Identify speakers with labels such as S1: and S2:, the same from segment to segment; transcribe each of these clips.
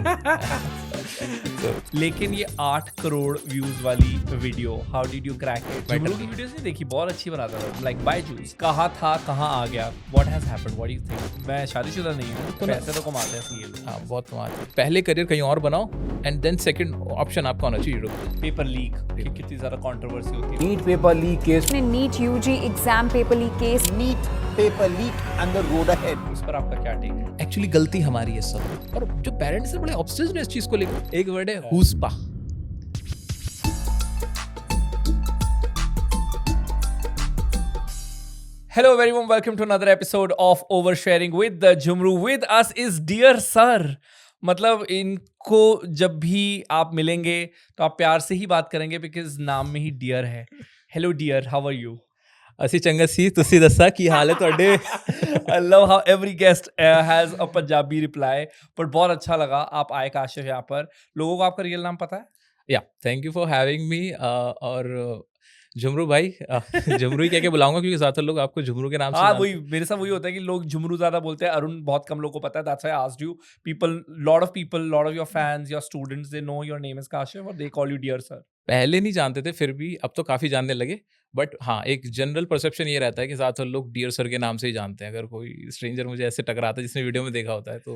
S1: So,
S2: लेकिन ये 8 crore views वाली video, how did you crack it? Jhumroo की वीडियोस नहीं देखी, बहुत अच्छी बनाता था, लाइक बायजूस। कहाँ था, कहाँ आ गया, what has happened, what do you think? मैं शादीशुदा नहीं हूँ, पैसे तो कमाते हैं सीए लोग।
S1: हाँ, बहुत कमाल है। पहले करियर कहीं और बनाओ एंड देन सेकंड ऑप्शन आपका होना चाहिए यूट्यूब।
S2: पेपर लीक की कितनी ज्यादा कंट्रोवर्सी होती है।
S3: NEET paper leak case,
S4: NEET UG exam paper leak case,
S3: NEET paper leak and the road ahead.
S2: उस पर आपका क्या टेक है?
S1: एक्चुअली गलती हमारी है सब, और जो पेरेंट्स हैं बड़े ऑब्सेस्ड हैं इस चीज को लेकर। एक वर्ड है हुस्पा।
S2: Hello everyone, welcome to another episode of Oversharing with the Jumru. With us is Dear Sir. मतलब इनको जब भी आप मिलेंगे तो आप प्यार से ही बात करेंगे बिकॉज नाम में ही डियर है। Hello dear, how are you?
S1: ਅਸੀਂ ਚੰਗਾ ਸੀ, ਤੁਸੀਂ ਦੱਸਾ ਕੀ ਹਾਲ ਹੈ ਤੁਹਾਡੇ?
S2: I love how every guest has a Punjabi reply. But बहुत अच्छा लगा आप आए काशिफ यहाँ पर। लोगों को आपका रियल नाम पता है?
S1: या thank you for having me. और झुमरू भाई, झुमरू ही कह के बुलाऊंगा क्योंकि ज्यादातर लोग आपको झुमरू के नाम से
S2: हाँ,
S1: जानते
S2: वही मेरे साथ वही होता है कि लोग झुमरू ज्यादा बोलते हैं। अरुण बहुत कम लोगों को पता है। That's why I asked you. Lot of your fans, your students, they know your name is Kashif और they call you dear sir.
S1: पहले नहीं जानते थे, फिर भी अब तो काफी जानने लगे। बट हाँ, एक जनरल परसेप्शन ये रहता है कि ज्यादातर लोग डियर सर के नाम से ही जानते हैं। अगर कोई स्ट्रेंजर मुझे ऐसे टकराता है जिसने वीडियो में देखा होता है तो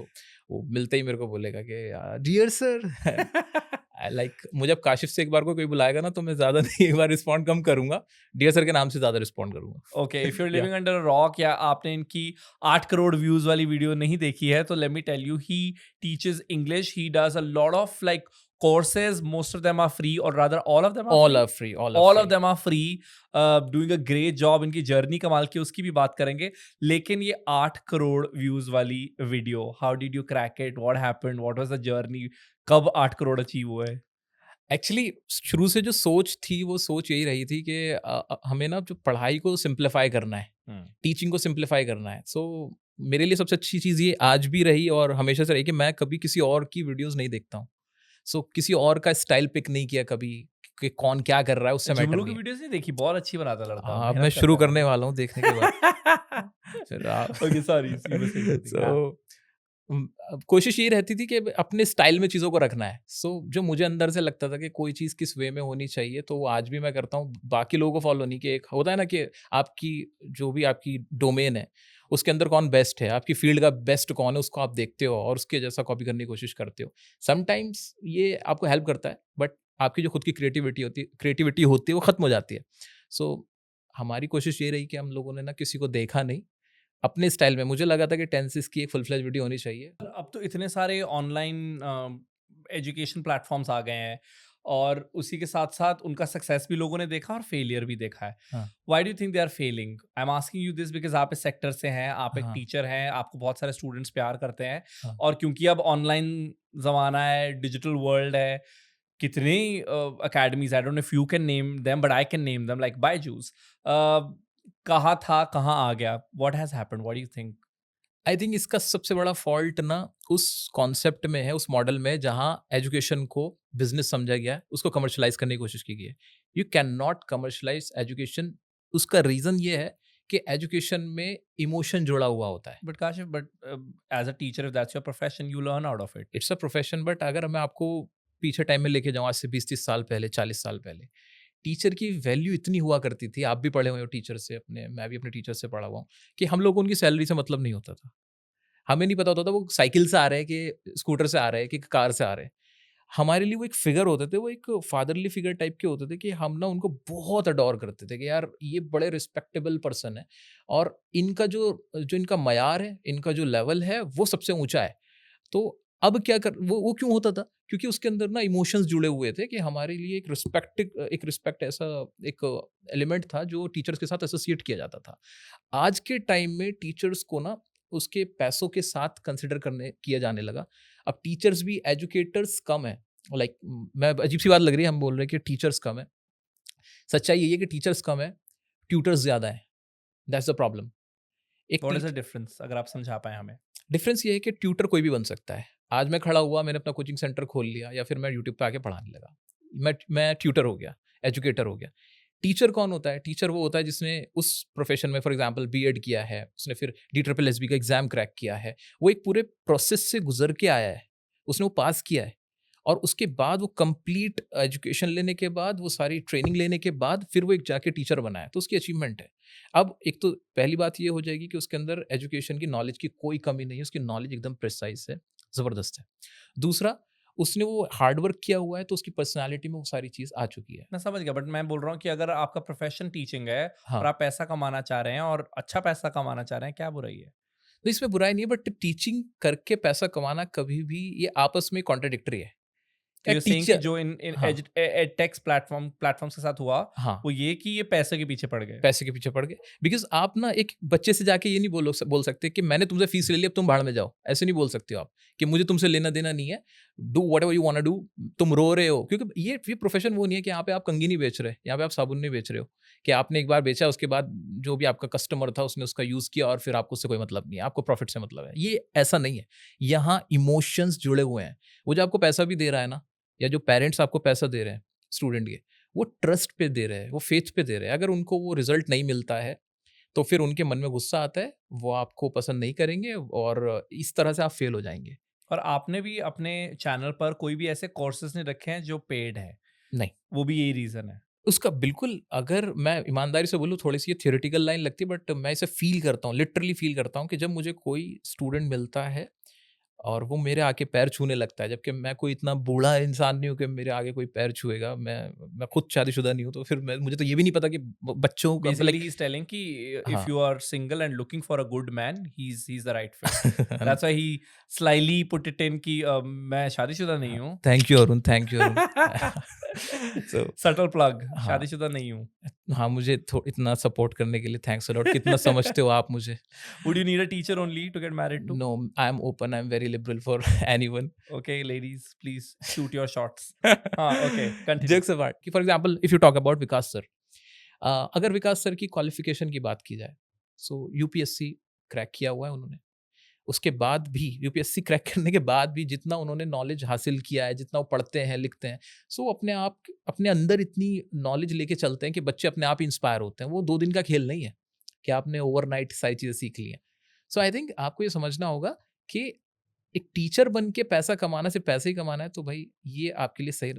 S1: वो मिलते ही मेरे को बोलेगा कि डियर सर। लाइक मुझे अब काशिफ से एक बार को कोई बुलाएगा ना तो मैं ज्यादा नहीं, एक बार रिस्पॉन्ड कम करूंगा, डियर सर के नाम से ज्यादा रिस्पॉन्ड करूंगा।
S2: Okay, if you're living under a rock या आपने इनकी 8 करोड़ व्यूज वाली वीडियो नहीं देखी है तो let me tell you, he teaches English. He does a lot of like courses. Most of them are free, or rather all of them are
S1: all
S2: free.
S1: Are free,
S2: All of them are free. Doing a great job. इनकी journey कमाल की, उसकी भी बात करेंगे। लेकिन ये 8 crore views वाली video, how did you crack it, what happened, what was the journey, कब 8 करोड़ अचीव हुए?
S1: एक्चुअली शुरू से जो सोच थी वो सोच यही रही थी कि हमें ना जो पढ़ाई को सिंप्लीफाई करना है, टीचिंग को सिंप्लीफाई करना है। सो मेरे लिए सबसे अच्छी चीज़ ये आज भी रही और हमेशा से रही कि मैं कभी किसी और की वीडियोस नहीं देखता हूँ। सो किसी और का स्टाइल पिक नहीं किया कभी कि कौन क्या कर रहा है, उससे मैटर
S2: जुमरू की
S1: नहीं है।
S2: वीडियोस नहीं देखी, बहुत अच्छी बनाता लड़का।
S1: अब
S2: मेहनत
S1: मैं शुरू
S2: करता है।
S1: करने वाला हूँ देखने के बाद। फिर
S2: Okay, sorry, seriously, हाँ।
S1: सो अब कोशिश ये रहती थी कि अपने स्टाइल में चीज़ों को रखना है। सो जो मुझे अंदर से लगता था कि कोई चीज़ किस वे में होनी चाहिए तो वो आज भी मैं करता हूँ। बाकी लोगों को फॉलो नहीं, कि एक होता है ना कि आपकी जो भी आपकी डोमेन है उसके अंदर कौन बेस्ट है, आपकी फील्ड का बेस्ट कौन है, उसको आप देखते हो और उसके जैसा कॉपी करने की कोशिश करते हो। समटाइम्स ये आपको हेल्प करता है, बट आपकी जो खुद की क्रिएटिविटी होती है वो ख़त्म हो जाती है। सो हमारी कोशिश ये रही कि हम लोगों ने ना किसी को देखा नहीं, अपने स्टाइल में। मुझे लगा था कि टेंसेस की एक फुल फ्लेज वीडियो होनी चाहिए।
S2: अब तो इतने सारे ऑनलाइन एजुकेशन प्लेटफॉर्म्स आ गए हैं और उसी के साथ साथ उनका सक्सेस भी लोगों ने देखा और फेलियर भी देखा है।
S1: हाँ।
S2: Why do you think they are failing? I am asking you this because आप इस सेक्टर से हैं, आप एक
S1: हाँ।
S2: टीचर हैं, आपको बहुत सारे स्टूडेंट्स प्यार करते हैं।
S1: हाँ।
S2: और क्योंकि अब ऑनलाइन ज़माना है, डिजिटल वर्ल्ड है, कितनी academies, I don't know if you can name them but I can name them, like Byju's. कहाँ था, कहाँ आ गया, what has happened, what do you think?
S1: I think इसका सबसे बड़ा फॉल्ट ना उस कॉन्सेप्ट में है, उस मॉडल में जहाँ एजुकेशन को बिजनेस समझा गया है, उसको कमर्शलाइज करने की कोशिश की गई है। You can not commercialise education. उसका रीजन ये है कि एजुकेशन में इमोशन जुड़ा हुआ होता है।
S2: But Kashif, as a teacher, if that's your profession, you learn out of it.
S1: It's a profession, but अगर मैं आपको पीछे टाइम में लेके जाऊँ, आज से 20-30 साल पहले, 40 साल पहले, टीचर की वैल्यू इतनी हुआ करती थी। आप भी पढ़े हुए हो टीचर से, अपने मैं भी अपने टीचर से पढ़ा हुआ हूँ, कि हम लोग को उनकी सैलरी से मतलब नहीं होता था। हमें नहीं पता होता था वो साइकिल से आ रहे हैं कि स्कूटर से आ रहे हैं कि कार से आ रहे हैं। हमारे लिए वो एक फिगर होते थे, वो एक फादरली फिगर टाइप के होते थे कि हम ना उनको बहुत अडोर करते थे कि यार ये बड़े रिस्पेक्टेबल पर्सन है और इनका जो इनका मयार है, इनका जो लेवल है वो सबसे ऊंचा है। तो अब क्या कर वो क्यों होता था? क्योंकि उसके अंदर ना इमोशंस जुड़े हुए थे कि हमारे लिए एक रिस्पेक्ट ऐसा एक एलिमेंट था जो टीचर्स के साथ एसोसिएट किया जाता था। आज के टाइम में टीचर्स को ना उसके पैसों के साथ कंसिडर किया जाने लगा। अब टीचर्स भी एजुकेटर्स कम है। लाइक मैं अजीब सी बात लग रही है, हम बोल रहे हैं कि टीचर्स कम है। सच्चाई यही है कि टीचर्स कम है, ट्यूटर्स ज़्यादा है। That's the problem. एक
S2: What is the difference? अगर आप समझा पाए हमें।
S1: डिफरेंस ये है कि ट्यूटर कोई भी बन सकता है। आज मैं खड़ा हुआ, मैंने अपना कोचिंग सेंटर खोल लिया या फिर मैं यूट्यूब पे आके पढ़ाने लगा, मैं ट्यूटर हो गया, एजुकेटर हो गया। टीचर कौन होता है? टीचर वो होता है जिसने उस प्रोफेशन में फॉर एग्जांपल बीएड किया है, उसने फिर DSSB का एग्जाम क्रैक किया है, वो एक पूरे प्रोसेस से गुजर के आया है, उसने वो पास किया है और उसके बाद वो कंप्लीट एजुकेशन लेने के बाद, वो सारी ट्रेनिंग लेने के बाद फिर वो एक जाके टीचर बना है, तो उसकी अचीवमेंट है। अब एक तो पहली बात ये हो जाएगी कि उसके अंदर एजुकेशन की नॉलेज की कोई कमी नहीं है, उसकी नॉलेज एकदम प्रिसाइज है, ज़बरदस्त है। दूसरा, उसने वो हार्ड वर्क किया हुआ है, तो उसकी पर्सनैलिटी में वो सारी चीज़ आ चुकी है।
S2: मैं समझ गया, बट मैं बोल रहा हूँ कि अगर आपका प्रोफेशन टीचिंग है और
S1: हाँ,
S2: आप पैसा कमाना चाह रहे हैं और अच्छा पैसा कमाना चाह रहे हैं, क्या बुराई है?
S1: तो इसमें बुराई नहीं है, बट टीचिंग करके पैसा कमाना कभी भी ये आपस में कॉन्ट्राडिक्टरी है।
S2: तो
S1: या
S2: यू सेइंग कि
S1: टीचर
S2: जो इन
S1: हाँ,
S2: एडटेक्स प्लेटफॉर्म्स के साथ हुआ,
S1: हाँ।
S2: वो ये कि ये पैसे के पीछे पड़ गए।
S1: पैसे के पीछे पड़ गए बिकॉज़ आप ना एक बच्चे से जाके ये नहीं बोल सकते कि मैंने तुमसे फीस ले ली, अब तुम भाड़ में जाओ। ऐसे नहीं बोल सकते हो आप कि मुझे तुमसे लेना-देना नहीं है। Do whatever you want to do. तुम रो रहे हो क्योंकि ये प्रोफ़ेशन वो नहीं है कि यहाँ पे आप कंघी नहीं बेच रहे, यहाँ पे आप साबुन नहीं बेच रहे हो, कि आपने एक बार बेचा उसके बाद जो भी आपका कस्टमर था उसने उसका यूज़ किया और फिर आपको उससे कोई मतलब नहीं है, आपको प्रॉफ़िट से मतलब है। ये ऐसा नहीं है। यहाँ इमोशंस जुड़े हुए हैं। वो जो आपको पैसा भी दे रहा है ना, या जो पेरेंट्स आपको पैसा दे रहे हैं स्टूडेंट के, वो ट्रस्ट पे दे रहे हैं, वो फेथ पे दे रहे हैं। अगर उनको वो रिजल्ट नहीं मिलता है, तो फिर उनके मन में गुस्सा आता है, वो आपको पसंद नहीं करेंगे और इस तरह से आप फेल हो जाएँगे।
S2: और आपने भी अपने चैनल पर कोई भी ऐसे कोर्सेज नहीं रखे हैं जो पेड हैं,
S1: नहीं,
S2: वो भी यही रीज़न है?
S1: उसका बिल्कुल अगर मैं ईमानदारी से बोलूँ थोड़ी-सी ये थ्योरेटिकल लाइन लगती है बट मैं इसे फ़ील करता हूँ, लिटरली फ़ील करता हूँ कि जब मुझे कोई स्टूडेंट मिलता है और वो मेरे आके पैर छूने लगता है, जबकि मैं कोई इतना बूढ़ा इंसान नहीं हूँ कि मेरे आगे कोई पैर छुएगा। मैं खुद शादीशुदा नहीं हूँ, तो फिर मैं मुझे तो ये भी नहीं पता कि ब बच्चों का
S2: basically
S1: like
S2: he is telling कि इफ
S1: हाँ।
S2: You are single and looking for a good man, he is the right fit. That's why he slightly put it in कि मैं शादीशुदा नहीं हूँ।
S1: Thank you Arun, thank you Arun. So
S2: subtle plug,
S1: हाँ,
S2: शादीशुदा नहीं हूँ।
S1: हाँ, मुझे थो इतना सपोर्ट करने के लिए थैंक्स अ लॉट। कितना समझते हो आप मुझे।
S2: Would you need a teacher only to get married to?
S1: No, I am open, I am very liberal for anyone.
S2: Okay ladies please shoot your shots. हाँ, ओके कंटिन्यू।
S1: जोक्स अपार्ट कि for example if you talk about Vikas sir, अगर Vikas sir की qualification की बात की जाए, सो UPSC crack किया हुआ है उन्होंने। उसके बाद भी यूपीएससी क्रैक करने के बाद भी जितना उन्होंने नॉलेज हासिल किया है, जितना वो पढ़ते हैं, लिखते हैं, सो वो अपने आप अपने अंदर इतनी नॉलेज लेके चलते हैं कि बच्चे अपने आप इंस्पायर होते हैं। वो 2 दिन का खेल नहीं है कि आपने ओवरनाइट सारी चीज़ें सीख ली हैं। सो आई थिंक आपको ये समझना होगा कि एक टीचर बन के पैसा कमाना, सिर्फ़ पैसे ही कमाना है, तो भाई ये आपके लिए सही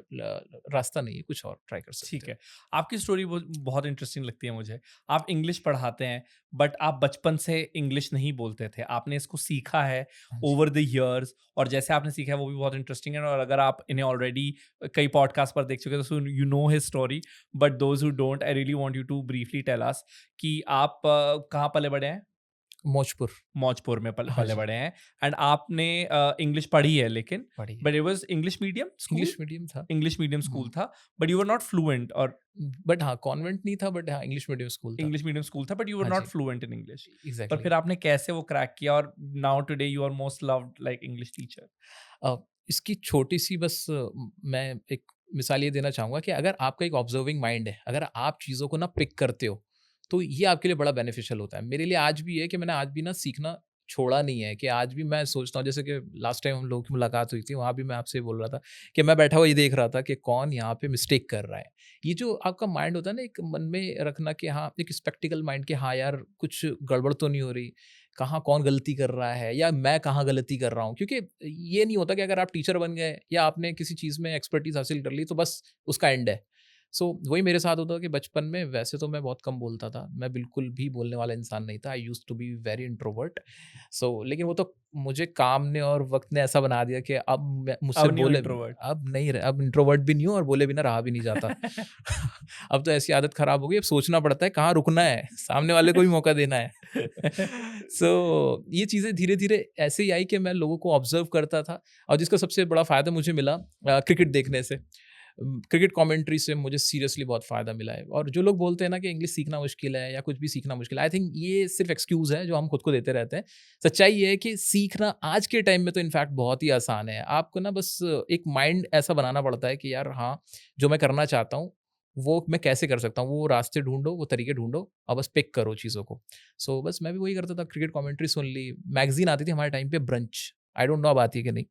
S1: रास्ता नहीं है, कुछ और ट्राई कर सकते
S2: ठीक
S1: हो।
S2: है, आपकी स्टोरी बहुत इंटरेस्टिंग लगती है मुझे। आप इंग्लिश पढ़ाते हैं, बट आप बचपन से इंग्लिश नहीं बोलते थे, आपने इसको सीखा है
S1: हाँ जी।
S2: ओवर द ईयर्स, और जैसे आपने सीखा है वो भी बहुत इंटरेस्टिंग है। और अगर आप इन्हें ऑलरेडी कई पॉडकास्ट पर देख चुके हैं, तो you know his story, but those who don't, I really want you to briefly tell us कि आप कहाँ पले बड़े हैं?
S1: मौजपुर।
S2: मौजपुर में
S1: हाँ
S2: पले
S1: जी,
S2: बड़े हैं, एंड आपने इंग्लिश पढ़ी है, लेकिन
S1: पढ़ी है।
S2: But it was English medium school?
S1: English medium था।
S2: इंग्लिश मीडियम स्कूल
S1: हुँ।
S2: था, but you were not fluent, और
S1: बट हाँ, कॉन्वेंट नहीं था बट हाँ, इंग्लिश मीडियम स्कूल था।
S2: इंग्लिश मीडियम स्कूल था, बट यू वर
S1: हाँ
S2: नॉट
S1: जी,
S2: फ्लुएंट इन इंग्लिश। पर
S1: एग्ज़ैक्टली।
S2: फिर आपने कैसे वो क्रैक किया, और now today you are most loved like English teacher?
S1: Uh, इसकी छोटी-सी बस मैं एक मिसाल ये देना चाहूँगा कि अगर आपका एक ऑब्ज़र्विंग माइंड है, अगर आप चीज़ों को ना पिक करते हो, तो ये आपके लिए बड़ा बेनिफिशियल होता है। मेरे लिए आज भी है कि मैंने आज भी ना सीखना छोड़ा नहीं है, कि आज भी मैं सोचता हूँ, जैसे कि लास्ट टाइम हम लोगों की मुलाकात हुई थी, वहाँ भी मैं आपसे बोल रहा था कि मैं बैठा हुआ ये देख रहा था कि कौन यहाँ पे मिस्टेक कर रहा है। ये जो आपका माइंड होता है ना, एक मन में रखना कि हाँ, एक स्पेक्टिकल माइंड कि हाँ यार, कुछ गड़बड़ तो नहीं हो रही, कहाँ कौन गलती कर रहा है या मैं कहाँ गलती कर रहा हूँ। क्योंकि ये नहीं होता कि अगर आप टीचर बन गए या आपने किसी चीज़ में एक्सपर्टीज़ हासिल कर ली तो बस उसका एंड है। सो वही मेरे साथ होता कि बचपन में वैसे तो मैं बहुत कम बोलता था, मैं बिल्कुल भी बोलने वाला इंसान नहीं था। I used to be very introvert. So लेकिन वो तो मुझे काम ने और वक़्त ने ऐसा बना दिया कि अब मैं मुझसे
S2: अब नहीं
S1: बोले
S2: इंट्रोवर्ट?
S1: अब नहीं रह अब इंट्रोवर्ट भी नहीं हूँ और बोले बिना रहा भी नहीं जाता। अब तो ऐसी आदत ख़राब हो गई, अब सोचना पड़ता है कहाँ रुकना है, सामने वाले को भी मौका देना है। सो ये चीज़ें धीरे-धीरे ऐसे ही आई कि मैं लोगों को ऑब्ज़र्व करता था और जिसका सबसे बड़ा फ़ायदा मुझे मिला क्रिकेट देखने से। क्रिकेट कमेंट्री से मुझे सीरियसली बहुत फ़ायदा मिला है। और जो लोग बोलते हैं ना कि इंग्लिश सीखना मुश्किल है या कुछ भी सीखना मुश्किल है, आई थिंक ये सिर्फ एक्सक्यूज़ है जो हम खुद को देते रहते हैं। सच्चाई ये है कि सीखना आज के टाइम में तो इनफैक्ट बहुत ही आसान है। आपको ना बस एक माइंड ऐसा बनाना पड़ता है कि यार हाँ, जो मैं करना चाहता हूँ वो मैं कैसे कर सकता हूँ, वो रास्ते ढूंढो, वो तरीके ढूंढो और बस पिक करो चीज़ों को। सो बस मैं भी वही करता था, क्रिकेट कमेंट्री सुन ली। मैगजीन आती थी हमारे टाइम पे, ब्रंच, आई डोंट नो अब आती है कि नहीं,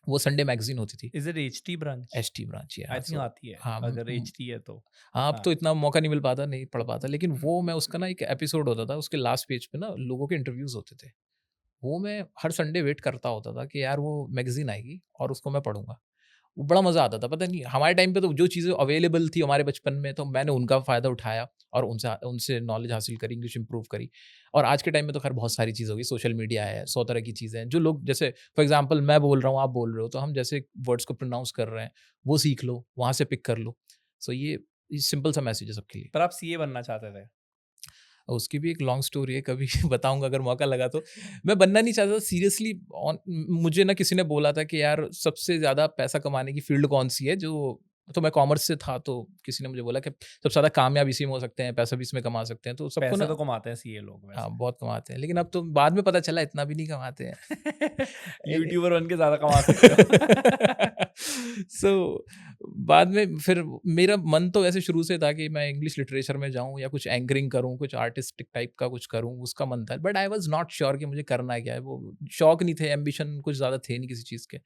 S1: वो संडे मैगजीन होती थी।
S2: Is it HT branch?
S1: ST branch या
S2: आई
S1: हाँ,
S2: थिंक
S1: सो
S2: आती है,
S1: हाँ,
S2: अगर एचटी है तो।
S1: हाँ, अब
S2: हाँ।
S1: तो इतना मौका नहीं मिल पाता, नहीं पढ़ पाता, लेकिन वो मैं उसका ना एक एपिसोड होता था, उसके लास्ट पेज पे ना लोगों के इंटरव्यूज़ होते थे। वो मैं हर संडे वेट करता होता था कि यार वो मैगज़ीन आएगी और उसको मैं पढ़ूँगा। वो बड़ा मज़ा आता था। पता नहीं हमारे टाइम पे तो जो चीज़ें अवेलेबल थी हमारे बचपन में तो मैंने उनका फ़ायदा उठाया और उनसे उनसे नॉलेज हासिल करी, इंग्लिश इम्प्रूव करी। और आज के टाइम में तो ख़ैर बहुत सारी चीज़ हो गई, सोशल मीडिया है, 100 तरह की चीज़ें हैं। जो लोग जैसे फॉर एग्ज़ाम्पल मैं बोल रहा हूँ, आप बोल रहे हो, तो हम जैसे वर्ड्स को प्रोनाउंस कर रहे हैं, वो सीख लो, वहाँ से पिक कर लो। सो ये सिंपल सा मैसेज है सबके लिए।
S2: पर आप सीए बनना चाहते थे।
S1: उसकी भी एक लॉन्ग स्टोरी है, कभी बताऊँगा अगर मौका लगा तो। मैं बनना नहीं चाहता था सीरियसली। ऑन मुझे ना किसी ने बोला था कि यार सबसे ज़्यादा पैसा कमाने की फ़ील्ड कौन-सी है, जो तो मैं कॉमर्स से था, तो किसी ने मुझे बोला कि सबसे ज़्यादा कामयाब इसी में हो सकते हैं, पैसा भी इसमें कमा सकते हैं। तो सबको
S2: पैसे
S1: ना
S2: तो कमाते हैं सीए लोग
S1: हाँ,
S2: वैसे।
S1: बहुत कमाते हैं, लेकिन अब तो बाद में पता चला इतना भी नहीं कमाते हैं।
S2: यूट्यूबर बन के ज़्यादा कमा सकते हो।
S1: सो बाद में फिर मेरा मन तो वैसे शुरू से था कि मैं इंग्लिश लिटरेचर में जाऊँ या कुछ एंकरिंग करूँ, कुछ आर्टिस्टिक टाइप का कुछ करूँ, उसका मन था। But I was not sure कि मुझे करना क्या है। वो शौक नहीं थे, एम्बिशन कुछ ज़्यादा थे नहीं किसी चीज़ के।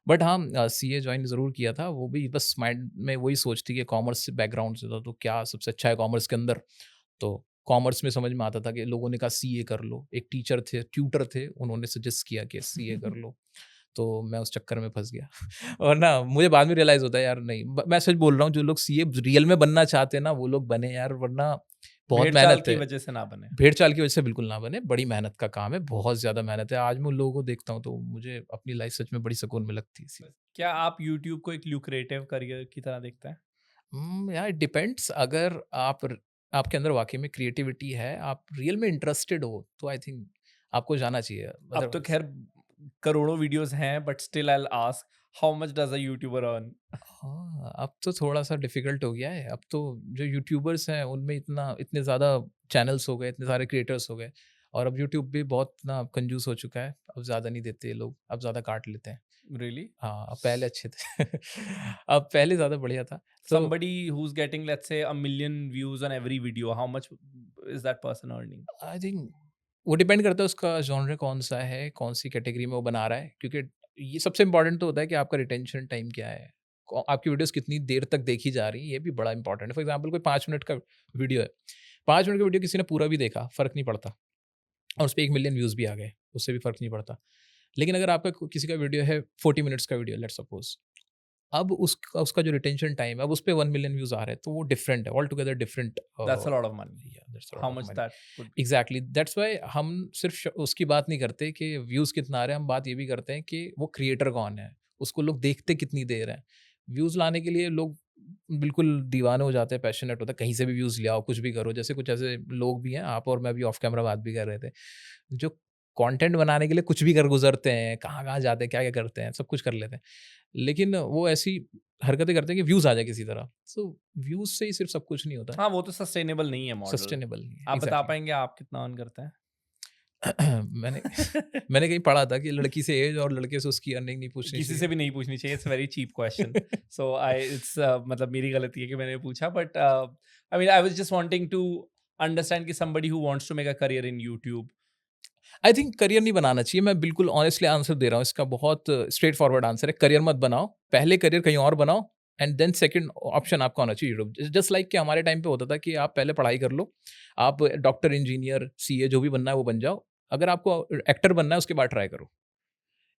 S1: बट हाँ, सीए जॉइन ज़रूर किया था। वो भी बस माइंड में वही सोच थी कि कॉमर्स से बैकग्राउंड से था, तो क्या सबसे अच्छा है कॉमर्स के अंदर। तो कॉमर्स में समझ में आता था कि लोगों ने कहा सीए कर लो। एक टीचर थे, ट्यूटर थे, उन्होंने सजेस्ट किया कि सीए कर लो। तो मैं उस चक्कर में फँस गया। और ना मुझे बाद में रियलाइज़ होता है यार नहीं, मैं सच बोल रहा हूँ, जो लोग सीए रियल में बनना चाहते हैं ना, वो लोग बने यार, वरना बहुत
S2: भेड़-चाल
S1: मेहनत
S2: की
S1: है।
S2: वजह से ना बने।
S1: भेड़-चाल की वजह से बिल्कुल ना बने, बड़ी मेहनत का काम है, बहुत ज़्यादा मेहनत है। आज मैं उन लोगों को देखता हूँ तो मुझे अपनी लाइफ़ सच में बड़ी सुकून में लगती है इसलिए।
S2: क्या आप यूट्यूब को एक ल्यूक्रेटिव करियर की तरह देखते हैं?
S1: यार इट डिपेंड्स। अगर आपके अंदर वाक़ई में क्रिएटिविटी है, आप रियल में इंटरेस्टेड हो, तो आई थिंक आपको जाना चाहिए।
S2: अब तो
S1: अदरवाइज़
S2: खैर करोड़ों वीडियोस हैं, but still I will ask, how much does a YouTuber earn?
S1: हाँ, अब तो थोड़ा-सा डिफ़िकल्ट हो गया है। अब तो जो यूट्यूबर्स हैं, उनमें इतने ज़्यादा चैनल्स हो गए, इतने सारे क्रिएटर्स हो गए, और अब यूट्यूब भी बहुत ना कंजूस हो चुका है। अब ज़्यादा नहीं देते ये लोग, अब ज़्यादा काट लेते हैं।
S2: रियली?
S1: हाँ, अब पहले अच्छे थे। अब पहले ज़्यादा बढ़िया था। तो
S2: Somebody who's getting, let's say, 1 million views on every video, how much is that person earning?
S1: I think वो डिपेंड करता है उसका जॉनर कौन-सा है, कौन-सी कैटेगरी में वो बना रहा है। क्योंकि ये सबसे इम्पोर्टेंट तो होता है कि आपका रिटेंशन टाइम क्या है? आपकी वीडियोज़ कितनी देर तक देखी जा रही हैं, ये भी बड़ा इम्पोर्टेंट है। फॉर एग्ज़ाम्पल कोई 5 मिनट का वीडियो है, 5 मिनट का वीडियो किसी ने पूरा भी देखा, फ़र्क नहीं पड़ता, और उसपे 1 मिलियन व्यूज़ भी आ गए, उससे भी फ़र्क नहीं पड़ता। लेकिन अगर आपका किसी का वीडियो है 40 मिनट्स का वीडियो, लेट्स सपोज़, अब उसका उसका जो रिटेंशन टाइम है, अब उसपे 1 मिलियन व्यूज़ आ रहे हैं, तो वो डिफरेंट है, all together different.
S2: That's a lot of money.
S1: या that's a
S2: How
S1: lot of
S2: much
S1: money.
S2: that would be?
S1: Exactly, that's why हम सिर्फ उसकी बात नहीं करते कि व्यूज़ कितना आ रहा है, हम बात ये भी करते हैं कि वो क्रिएटर कौन है, उसको लोग देखते कितनी देर है। व्यूज़ लाने के लिए लोग बिल्कुल दीवाने हो जाते हैं, पैशनेट होता है, कहीं से भी व्यूज़ ले आओ, कुछ भी करो। जैसे कुछ ऐसे लोग भी हैं, आप और मैं भी ऑफ कैमरा बात भी कर रहे थे, जो कंटेंट बनाने के लिए कुछ भी कर गुजरते हैं, कहाँ-कहाँ जाते हैं, क्या-क्या करते हैं, सब कुछ कर लेते हैं। लेकिन वो ऐसी हरकतें करते हैं कि व्यूज़ आ जाए किसी तरह। सो व्यूज़ से ही सिर्फ सब कुछ नहीं होता,
S2: हाँ, वो तो सस्टेनेबल नहीं है मॉडल।
S1: सस्टेनेबल नहीं है।
S2: आप बता
S1: एग्ज़ैक्टली।
S2: पाएँगे आप कितना अर्न करते हैं?
S1: मैंने मैंने कहीं पढ़ा था कि लड़की से एज और लड़के से उसकी अर्निंग नहीं पूछनी
S2: किसी से
S1: चाहिए।
S2: भी नहीं पूछनी चाहिए, it's very cheap question. So I it's मतलब मेरी गलती है कि मैंने पूछा, but I mean I was just wanting to understand कि somebody who wants to make a career in YouTube.
S1: I think career नहीं बनाना चाहिए। मैं बिल्कुल ऑनेस्टली आंसर दे रहा हूँ, इसका बहुत स्ट्रेट फॉरवर्ड आंसर है। करियर मत बनाओ, पहले करियर कहीं और बनाओ, एंड देन सेकंड ऑप्शन आपका होना चाहिए यूट्यूब। जस्ट लाइक कि हमारे टाइम पे होता था कि आप पहले पढ़ाई कर लो, आप डॉक्टर, इंजीनियर, सीए जो भी बनना है वो बन जाओ। अगर आपको एक्टर बनना है उसके बाद ट्राई करो।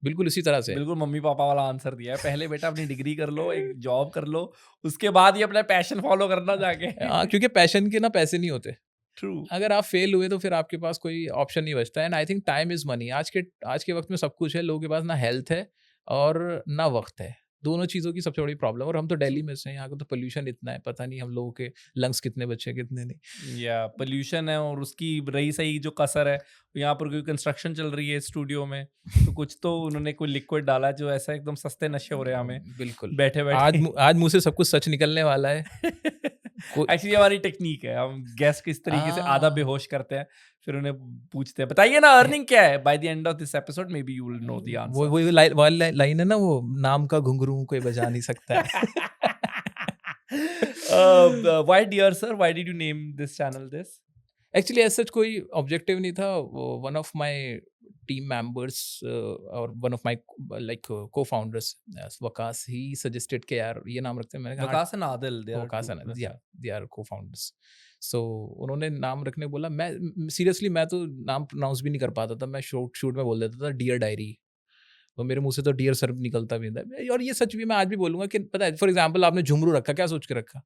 S1: बिल्कुल इसी तरह से है।
S2: बिल्कुल मम्मी-पापा वाला आंसर दिया है। पहले बेटा अपनी डिग्री कर लो, एक जॉब कर लो, उसके बाद ही अपना पैशन फॉलो करना जाके।
S1: क्योंकि पैशन के ना पैसे नहीं होते।
S2: ट्रू।
S1: अगर आप फेल हुए तो फिर आपके पास कोई ऑप्शन नहीं बचता। And I think time is money. आज के वक़्त में सब कुछ है, लोगों के पास ना हेल्थ है और ना वक़्त है। दोनों चीज़ों की सबसे बड़ी प्रॉब्लम। और हम तो दिल्ली में से हैं, यहाँ का तो पॉल्यूशन इतना है, पता नहीं हम लोगों के लंग्स कितने बचे हैं, कितने नहीं।
S2: या पोल्यूशन है, और उसकी रही सही जो कसर है, यहाँ पर कोई कंस्ट्रक्शन चल रही है स्टूडियो में, तो कुछ तो उन्होंने कोई लिक्विड डाला है जो ऐसा एकदम सस्ते नशे हो रहे हैं हमें
S1: बिल्कुल।
S2: बैठे-बैठे।
S1: आज मुँह से सब कुछ सच निकलने वाला है। को
S2: एक्चुअली हमारी टेक्निक है, हम गेस्ट किस तरीके से आधा
S1: हाँ।
S2: बेहोश करते हैं, फिर उन्हें पूछते हैं बताइए ना अर्निंग क्या है। By the end of this episode may be you will know the
S1: वो
S2: आंसर।
S1: वो वाली लाइन है ना, वो नाम का घुंघरू कोई बजा नहीं सकता है।
S2: Why dear sir, why did you name this channel this?
S1: Actually as such कोई ऑब्जेक्टिव नहीं था। One of my team members और one of my like co-founders, Waqas, he suggested कि यार ये नाम रखते हैं। मैंने कहा हाँ,
S2: Vikas and Adil, they are
S1: Waqas
S2: two
S1: and
S2: plus.
S1: They are co-founders. So उन्होंने नाम रखने को बोला, मैं सीरियसली मैं तो नाम प्रोनाउंस भी नहीं कर पाता था, मैं शूट शूट में बोल देता था डियर डायरी, तो मेरे मुंह से तो डियर सर निकलता भी नहीं था। और ये सच भी मैं आज भी बोलूंगा कि पता है, फॉर एग्जाम्पल आपने झुमरू रखा, क्या सोच के रखा?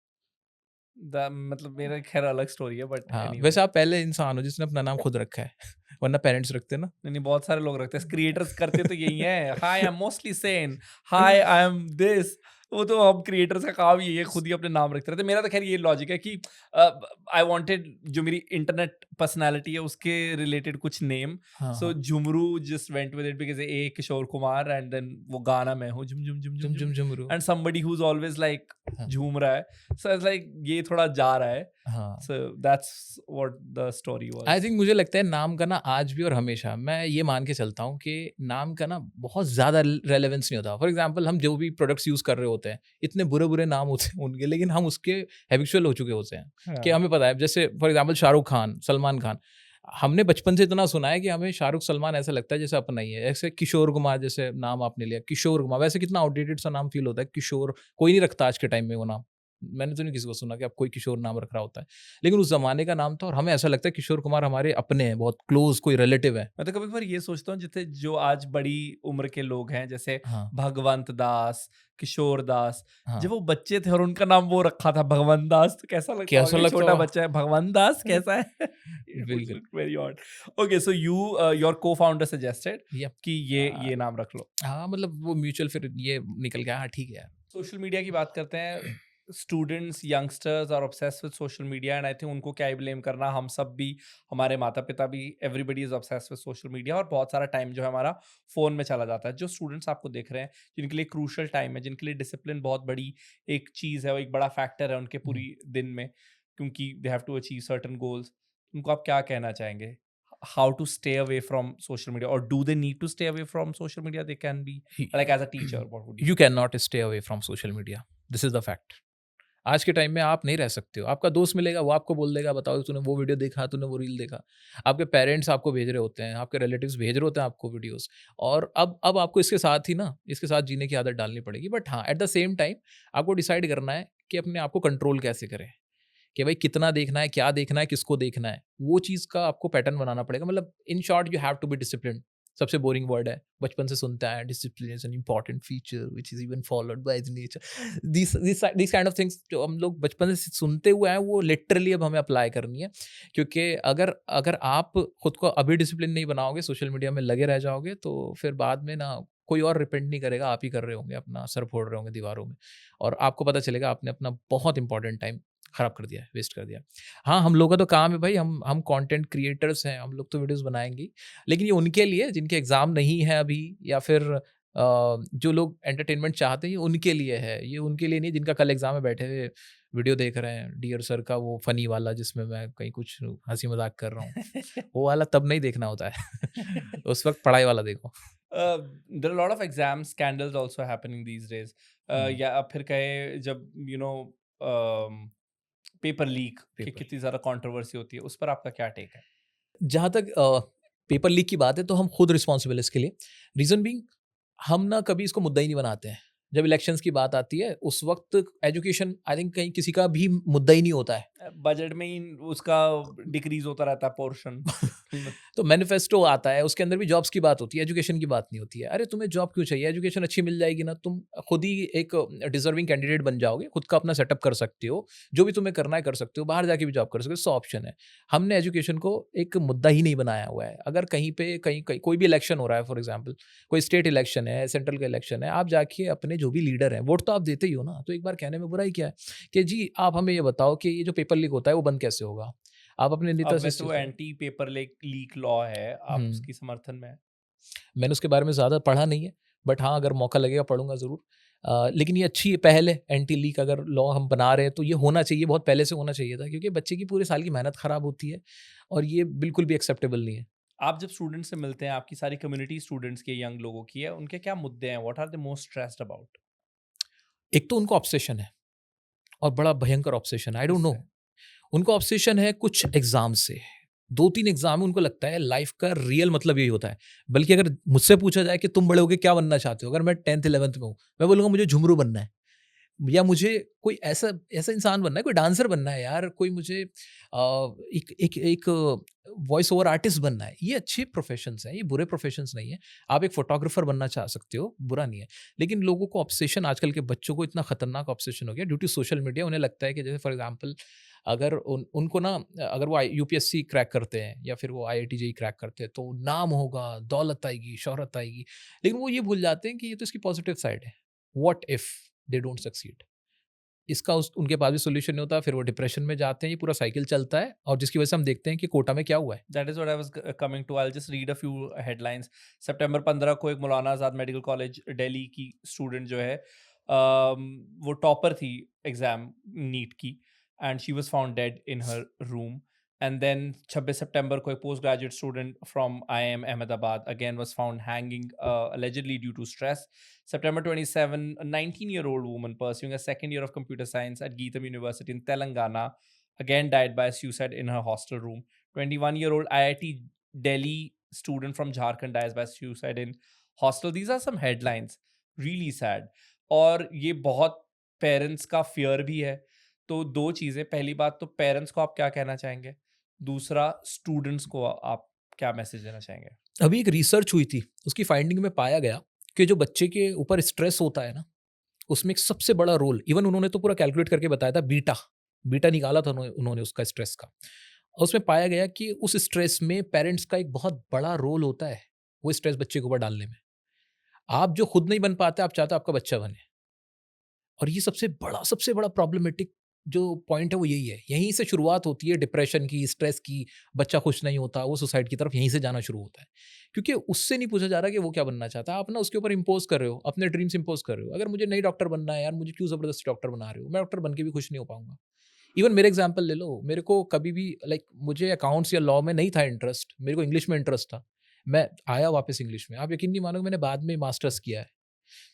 S2: मतलब मेरा खैर अलग स्टोरी है, बट
S1: हाँ,
S2: एनीवे।
S1: वैसे आप पहले इंसान हो जिसने अपना नाम खुद रखा है वरना पेरेंट्स रखते ना।
S2: नहीं, बहुत सारे लोग रखते हैं, क्रिएटर्स करते तो यही है, हाय आई एम मोस्टली सेन, हाय आई एम दिस। वो तो हम क्रिएटर्स का काम ही है, खुद ही अपने नाम रखते रहते हैं। मेरा तो खैर ये लॉजिक है कि आई वांटेड, जो मेरी इंटरनेट पर्सनालिटी है उसके रिलेटेड कुछ नेम,
S1: हाँ,
S2: सो
S1: हाँ।
S2: Jhumroo just went with it because a Kishore Kumar and then वो गाना मैं हूँ झुम झुम झुम
S1: झुम
S2: झुम
S1: झुम Jhumroo.
S2: And somebody who is always like
S1: हाँ,
S2: झूम रहा है, सो इट्स लाइक ये थोड़ा जा रहा है,
S1: हाँ।
S2: So that's what the story
S1: I
S2: was.
S1: Think मुझे लगता है नाम का ना आज भी और हमेशा मैं ये मान के चलता हूँ कि नाम का ना बहुत ज़्यादा रेलेवेंस नहीं होता। फॉर एग्जांपल हम जो भी प्रोडक्ट्स यूज़ कर रहे होते हैं, इतने बुरे-बुरे नाम होते हैं उनके, लेकिन हम उसके हैबिचुअल हो चुके होते हैं कि हमें पता है। जैसे फॉर एग्जांपल शाहरुख खान, सलमान खान, हमने बचपन से इतना सुना है कि हमें शाहरुख सलमान ऐसा लगता है जैसे अपना ही है। ऐसे किशोर कुमार जैसे नाम आपने लिया, किशोर कुमार, वैसे कितना आउटडेटेड सा नाम फील होता है किशोर, कोई नहीं रखता आज के टाइम में वो नाम। मैंने तो नहीं किसी को सुना कि अब कोई किशोर नाम रख रहा होता है, लेकिन उस जमाने का नाम था और हमें ऐसा लगता है किशोर कुमार हमारे अपने हैं, बहुत क्लोज कोई रिलेटिव है।
S2: मैं तो कभी कभार ये सोचता हूँ जैसे जो आज बड़ी उम्र के लोग हैं, जैसे
S1: हाँ,
S2: भगवंत दास, किशोर दास,
S1: हाँ।
S2: जब वो बच्चे थे और उनका नाम वो रखा था भगवंत दास, तो कैसा लगता
S1: कैसा
S2: होगा?
S1: लगता
S2: छोटा
S1: होगा?
S2: बच्चा है, भगवंत दास कैसा है?
S1: बिल्कुल।
S2: Very odd. Okay, so you your co-founder suggested
S1: Yep.
S2: कि ये नाम रख लो।
S1: हाँ, मतलब वो म्यूचुअल फिर ये निकल गया, हाँ ठीक है यार।
S2: सोशल मीडिया की बात करते हैं, students youngsters are obsessed with social media and I think उनको क्या ही ब्लेम करना, हम सब भी, हमारे माता पिता भी, everybody is obsessed with social media और बहुत सारा टाइम जो है हमारा फोन में चला जाता है। जो स्टूडेंट्स आपको देख रहे हैं, जिनके लिए क्रूशल टाइम है, जिनके लिए डिसिप्लिन बहुत बड़ी एक चीज़ है, वो एक बड़ा फैक्टर है उनके पूरी दिन में, क्योंकि they have to achieve certain goals, उनको आप क्या कहना चाहेंगे? How to stay away from social media, और do they need to stay away from social media? They can be like as a teacher, what would
S1: you can not stay away from social media, this is the fact. आज के time में आप नहीं रह सकते हो। आपका दोस्त मिलेगा, वो आपको बोल देगा, बताओ तूने वो वीडियो देखा, तूने वो रील देखा। आपके पेरेंट्स आपको भेज रहे होते हैं, आपके रिलेटिव्स भेज रहे होते हैं आपको वीडियोस। और अब आपको इसके साथ ही ना, इसके साथ जीने की आदत डालनी पड़ेगी। बट हाँ, एट द सेम टाइम आपको डिसाइड करना है कि अपने आप को कंट्रोल कैसे करें, कि भाई कितना देखना है, क्या देखना है, किसको देखना है, वो चीज़ का आपको पैटर्न बनाना पड़ेगा। मतलब in short you have to be disciplined. सबसे बोरिंग वर्ड है, बचपन से सुनते हैं, discipline is an important feature which is even followed by the nature. This kind of things जो हम लोग बचपन से सुनते हुए हैं, वो लिटरली अब हमें अप्लाई करनी है। क्योंकि अगर अगर आप खुद को अभी डिसिप्लिन नहीं बनाओगे, सोशल मीडिया में लगे रह जाओगे, तो फिर बाद में ना कोई और रिपेंड नहीं करेगा, आप ही कर रहे होंगे, अपना सर फोड़ रहे होंगे दीवारों में, और आपको पता चलेगा आपने अपना बहुत इंपॉर्टेंट टाइम खराब कर दिया है, वेस्ट कर दिया। हाँ, हम लोगों का तो काम है भाई, हम कंटेंट क्रिएटर्स हैं, हम लोग तो वीडियोस बनाएंगे, लेकिन ये उनके लिए जिनके एग्जाम नहीं है अभी, या फिर जो लोग एंटरटेनमेंट चाहते हैं, ये उनके लिए है। ये उनके लिए नहीं जिनका कल एग्जाम में बैठे हुए वीडियो देख रहे हैं डियर सर का, वो फनी वाला जिसमें मैं कहीं कुछ हंसी मजाक कर रहा हूँ, वो वाला तब नहीं देखना होता है उस वक्त पढ़ाई वाला देखो।
S2: there are a lot of exam scandals also happening these days. या आप फिर कहे जब पेपर लीक की
S1: Paper.
S2: कितनी ज़्यादा कंट्रोवर्सी होती है, उस पर आपका क्या टेक है?
S1: जहाँ तक पेपर लीक की बात है, तो हम खुद रिस्पॉन्सिबल इसके लिए। रीज़न बीइंग, हम ना कभी इसको मुद्दा ही नहीं बनाते हैं। जब इलेक्शंस की बात आती है, उस वक्त एजुकेशन आई थिंक कहीं किसी का भी मुद्दा ही नहीं होता है।
S2: बजट में ही उसका डिक्रीज होता रहता है पोर्शन।
S1: तो मैनिफेस्टो आता है, उसके अंदर भी जॉब्स की बात होती है, एजुकेशन की बात नहीं होती है। अरे तुम्हें जॉब क्यों चाहिए, एजुकेशन अच्छी मिल जाएगी ना, तुम खुद ही एक डिजर्विंग कैंडिडेट बन जाओगे, खुद का अपना सेटअप कर सकते हो, जो भी तुम्हें करना है कर सकते हो, बाहर जाके भी जॉब कर सकते हो, 100 ऑप्शन है। हमने एजुकेशन को एक मुद्दा ही नहीं बनाया हुआ है। अगर कहीं पे कहीं कोई भी इलेक्शन हो रहा है, फॉर एग्जाम्पल कोई स्टेट इलेक्शन है, सेंट्रल का इलेक्शन है, आप जाके अपने जो भी लीडर हैं, वोट तो आप देते ही हो ना, तो एक बार कहने में बुराई क्या है कि जी आप हमें ये बताओ कि ये जो पेपर लीक होता है वो बंद कैसे होगा। आप अपने नेता
S2: अब
S1: से
S2: वैसे वो एंटी पेपर लीक लॉ है, आप उसकी समर्थन में हैं?
S1: मैंने उसके बारे में ज़्यादा पढ़ा नहीं है, बट हाँ अगर मौका लगेगा पढ़ूंगा ज़रूर। लेकिन ये अच्छी पहल है, एंटी लीक अगर लॉ हम बना रहे हैं तो ये होना चाहिए, बहुत पहले से होना चाहिए था, क्योंकि बच्चे की पूरे साल की मेहनत ख़राब होती है और ये बिल्कुल भी एक्सेप्टेबल नहीं है।
S2: आप जब स्टूडेंट से मिलते हैं, आपकी सारी कम्युनिटी स्टूडेंट्स की, यंग लोगों की है, उनके क्या मुद्दे हैं? What are they most stressed about?
S1: एक तो उनको ऑब्सेशन है, और बड़ा भयंकर ऑब्सेशन है, आई डोंट नो। उनको ऑब्सेशन है कुछ एग्जाम से, 2-3 एग्जाम में उनको लगता है लाइफ का रियल मतलब यही होता है। बल्कि अगर मुझसे पूछा जाए कि तुम बड़े होके क्या बनना चाहते हो, अगर मैं 10th 11th में हूँ, मैं बोलूँगा मुझे झुमरू बनना है। या मुझे कोई ऐसा ऐसा इंसान बनना है, कोई डांसर बनना है यार, कोई मुझे एक एक एक वॉइस ओवर आर्टिस्ट बनना है। ये अच्छे प्रोफेशंस हैं, ये बुरे प्रोफेशंस नहीं है। आप एक फोटोग्राफर बनना चाह सकते हो, बुरा नहीं है। लेकिन लोगों को ऑब्सेशन, आजकल के बच्चों को इतना खतरनाक ऑब्सेशन हो गया ड्यू टू सोशल मीडिया। उन्हें लगता है कि जैसे फॉर एग्जांपल अगर उनको ना, अगर वो यूपीएससी क्रैक करते हैं या फिर वो आईआईटी जेईई क्रैक करते हैं तो नाम होगा, दौलत आएगी, शोहरत आएगी। लेकिन वो ये भूल जाते हैं कि ये तो इसकी पॉजिटिव साइड है। What if they don't succeed? इसका उनके पास भी सोल्यूशन नहीं होता, फिर वो डिप्रेशन में जाते हैं। ये पूरा साइकिल चलता है और जिसकी वजह से हम देखते हैं कि कोटा में क्या हुआ है।
S2: That is what I was coming to. I'll just read a few headlines. सितंबर 15 को एक मौलाना आजाद मेडिकल कॉलेज दिल्ली की स्टूडेंट जो है, वो टॉपर थी एग्जाम नीट की, and she was found dead in her room. And then 26 सितंबर को एक post graduate student from IIM Ahmedabad again was found hanging allegedly due to stress. September 27, a 19-year-old woman pursuing a second year of computer science at Geetham University in Telangana again died by suicide in her hostel room. 21-year-old IIT Delhi student from Jharkhand dies by suicide in hostel. These are some headlines. Really sad. और ये बहुत parents का fear भी है. तो दो चीज़ें, पहली बात तो पेरेंट्स को आप क्या कहना चाहेंगे, दूसरा स्टूडेंट्स को आप क्या मैसेज देना चाहेंगे?
S1: अभी एक रिसर्च हुई थी, उसकी फाइंडिंग में पाया गया कि जो बच्चे के ऊपर स्ट्रेस होता है ना, उसमें एक सबसे बड़ा रोल, इवन उन्होंने तो पूरा कैलकुलेट करके बताया था, बीटा बीटा निकाला था उन्होंने उसका स्ट्रेस का। और उसमें पाया गया कि उस स्ट्रेस में पेरेंट्स का एक बहुत बड़ा रोल होता है, वो स्ट्रेस बच्चे के ऊपर डालने में। आप जो खुद नहीं बन पाते, आप चाहते हो आपका बच्चा बने। और ये सबसे बड़ा प्रॉब्लमेटिक जो पॉइंट है वो यही है। यहीं से शुरुआत होती है डिप्रेशन की, स्ट्रेस की। बच्चा खुश नहीं होता, वो सुसाइड की तरफ यहीं से जाना शुरू होता है, क्योंकि उससे नहीं पूछा जा रहा कि वो क्या बनना चाहता है। आप ना उसके ऊपर इम्पोज कर रहे हो, अपने ड्रीम्स इम्पोज कर रहे हो। अगर मुझे नहीं डॉक्टर बनना है यार, मुझे क्यों जबरदस्ती डॉक्टर बना रहे हो? मैं डॉक्टर बन के भी खुश नहीं हो पाऊंगा। इवन मेरे एग्जाम्पल ले लो, मेरे को कभी भी मुझे अकाउंट्स या लॉ में नहीं था इंटरेस्ट, मेरे को इंग्लिश में इंटरेस्ट था। मैं आया वापस इंग्लिश में। आप यकीन नहीं मानोगे, मैंने बाद में मास्टर्स किया है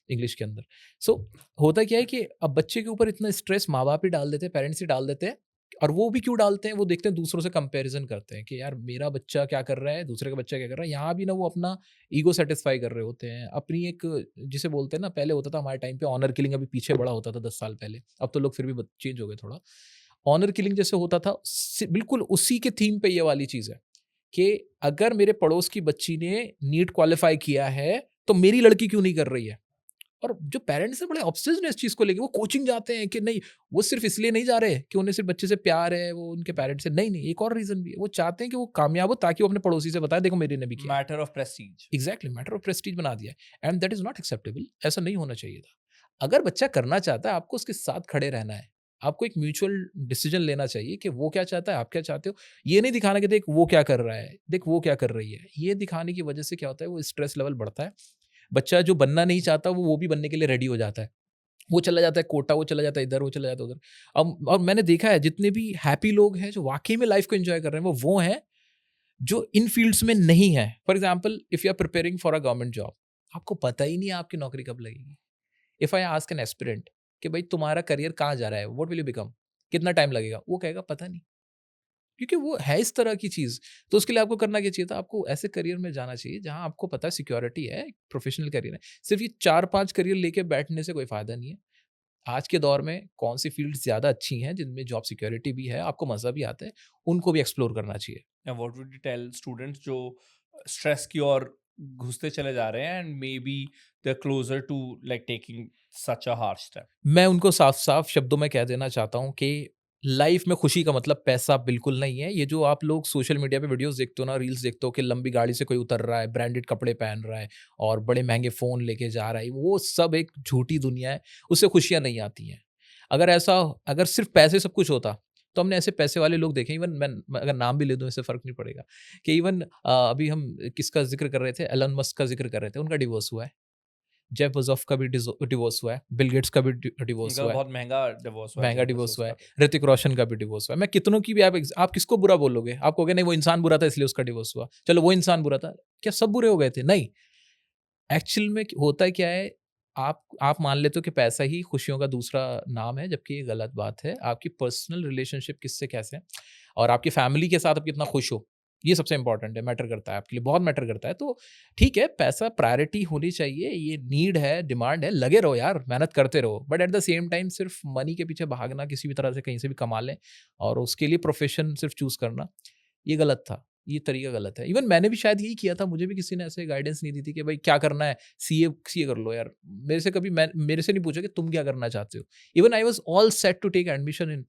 S1: इंग्लिश के अंदर। सो होता क्या है कि अब बच्चे के ऊपर इतना स्ट्रेस माँ बाप ही डाल देते हैं, पेरेंट्स ही डाल देते हैं। और वो भी क्यों डालते हैं? वो देखते हैं, दूसरों से कंपैरिजन करते हैं कि यार मेरा बच्चा क्या कर रहा है, दूसरे का बच्चा क्या कर रहा है। यहाँ भी ना वो अपना ईगो सेटिस्फाई कर रहे होते हैं, अपनी एक, जिसे बोलते हैं ना, पहले होता था हमारे टाइम पे ऑनर किलिंग, अभी पीछे बड़ा होता था 10 साल पहले, अब तो लोग फिर भी चेंज हो गए थोड़ा। ऑनर किलिंग जैसे होता था, बिल्कुल उसी के थीम पे ये वाली चीज़ है कि अगर मेरे पड़ोस की बच्ची ने नीट क्वालिफाई किया है तो मेरी लड़की क्यों नहीं कर रही है। और जो पेरेंट्स हैं बड़े ऑब्सेस्ड हैं इस चीज़ को लेके। वो कोचिंग जाते हैं कि नहीं, वो सिर्फ इसलिए नहीं जा रहे कि उन्हें सिर्फ बच्चे से प्यार है, वो उनके पेरेंट्स से नहीं, एक और रीज़न भी है। वो चाहते हैं कि वो कामयाब हो ताकि वो अपने पड़ोसी से बताए, देखो मेरे ने भी किया।
S2: Matter of Prestige.
S1: Exactly, matter of Prestige बना दिया है, and that is not acceptable. ऐसा नहीं होना चाहिए था। अगर बच्चा करना चाहता है, आपको उसके साथ खड़े रहना है। आपको एक म्यूचुअल डिसीजन लेना चाहिए कि वो क्या चाहता है, आप क्या चाहते हो। ये नहीं दिखाना कि देख वो क्या कर रहा है, देख वो क्या कर रही है। ये दिखाने की वजह से क्या होता है, वो स्ट्रेस लेवल बढ़ता है। बच्चा जो बनना नहीं चाहता वो भी बनने के लिए रेडी हो जाता है। वो चला जाता है कोटा, वो चला जाता है इधर, वो चला जाता है उधर। अब और मैंने देखा है जितने भी हैप्पी लोग हैं जो वाकई में लाइफ को एंजॉय कर रहे हैं, वो हैं जो इन फील्ड्स में नहीं है। For example, if you are preparing for a government job, आपको पता ही नहीं है आपकी नौकरी कब लगेगी। If I ask an aspirant कि भाई तुम्हारा करियर कहाँ जा रहा है, व्हाट विल यू बिकम, कितना टाइम लगेगा, वो कहेगा पता नहीं, क्योंकि वो है इस तरह की चीज़। तो उसके लिए आपको करना क्या चाहिए था? आपको ऐसे करियर में जाना चाहिए जहाँ आपको पता है सिक्योरिटी है, प्रोफेशनल करियर है। सिर्फ ये 4-5 करियर लेके बैठने से कोई फ़ायदा नहीं है। आज के दौर में कौन सी फील्ड ज़्यादा अच्छी हैं जिनमें जॉब सिक्योरिटी भी है, आपको मज़ा भी आता है, उनको भी एक्सप्लोर करना चाहिए।
S2: And what would you tell students जो स्ट्रेस की ओर घुसते चले जा रहे हैं and maybe they closer to like taking such a harsh step?
S1: मैं उनको साफ-साफ शब्दों में कह देना चाहता हूँ कि लाइफ में खुशी का मतलब पैसा बिल्कुल नहीं है। ये जो आप लोग सोशल मीडिया पे वीडियोज़ देखते हो ना, रील्स देखते हो कि लंबी गाड़ी से कोई उतर रहा है, ब्रांडेड कपड़े पहन रहा है और बड़े महँगे फ़ोन लेके जा रहा है, वो सब एक झूठी दुनिया है, उससे खुशियाँ नहीं आती हैं। अगर सिर्फ पैसे सब कुछ होता, तो हमने ऐसे पैसे वाले लोग देखे। इवन मैं अगर नाम भी ले दूँ, इससे फ़र्क नहीं पड़ेगा कि इवन अभी हम किसका ज़िक्र कर रहे थे, एलन मस्क का ज़िक्र कर रहे थे, उनका डिवोर्स हुआ है। जेफ बेज़ोस का भी डिवोर्स हुआ है, बिल गेट्स का भी डिवोर्स
S2: उनका
S1: हुआ है।
S2: बहुत महंगा डिवोर्स हुआ है,
S1: महँगा
S2: जेफ
S1: डिवोर्स
S2: बेज़ोस
S1: हुआ है,
S2: का।
S1: ऋतिक रोशन का भी डिवोर्स हुआ है। मैं कितनों की भी आप किसको बुरा बोलोगे? आप कहोगे नहीं वो इंसान बुरा था इसलिए उसका डिवोर्स हुआ। चलो वो इंसान बुरा था, क्या सब बुरे हो गए थे? नहीं। एक्चुअल में होता क्या है, आप मान लेते हो कि पैसा ही खुशियों का दूसरा नाम है, जबकि ये गलत बात है। आपकी पर्सनल रिलेशनशिप किससे कैसे है और आपकी फैमिली के साथ आप कितना खुश हो, ये सबसे इंपॉर्टेंट है, मैटर करता है आपके लिए, बहुत मैटर करता है। तो ठीक है, पैसा प्रायोरिटी होनी चाहिए, ये नीड है, डिमांड है, लगे रहो यार, मेहनत करते रहो, but at the same time सिर्फ मनी के पीछे भागना, किसी भी तरह से कहीं से भी कमा लें और उसके लिए प्रोफेशन सिर्फ चूज करना, ये गलत था, ये तरीका गलत है। इवन मैंने भी शायद यही किया था, मुझे भी किसी ने ऐसे गाइडेंस नहीं दी थी कि भाई क्या करना है, सीए कर लो यार। मेरे से नहीं पूछा कि तुम क्या करना चाहते हो। Even I was all set to take admission in,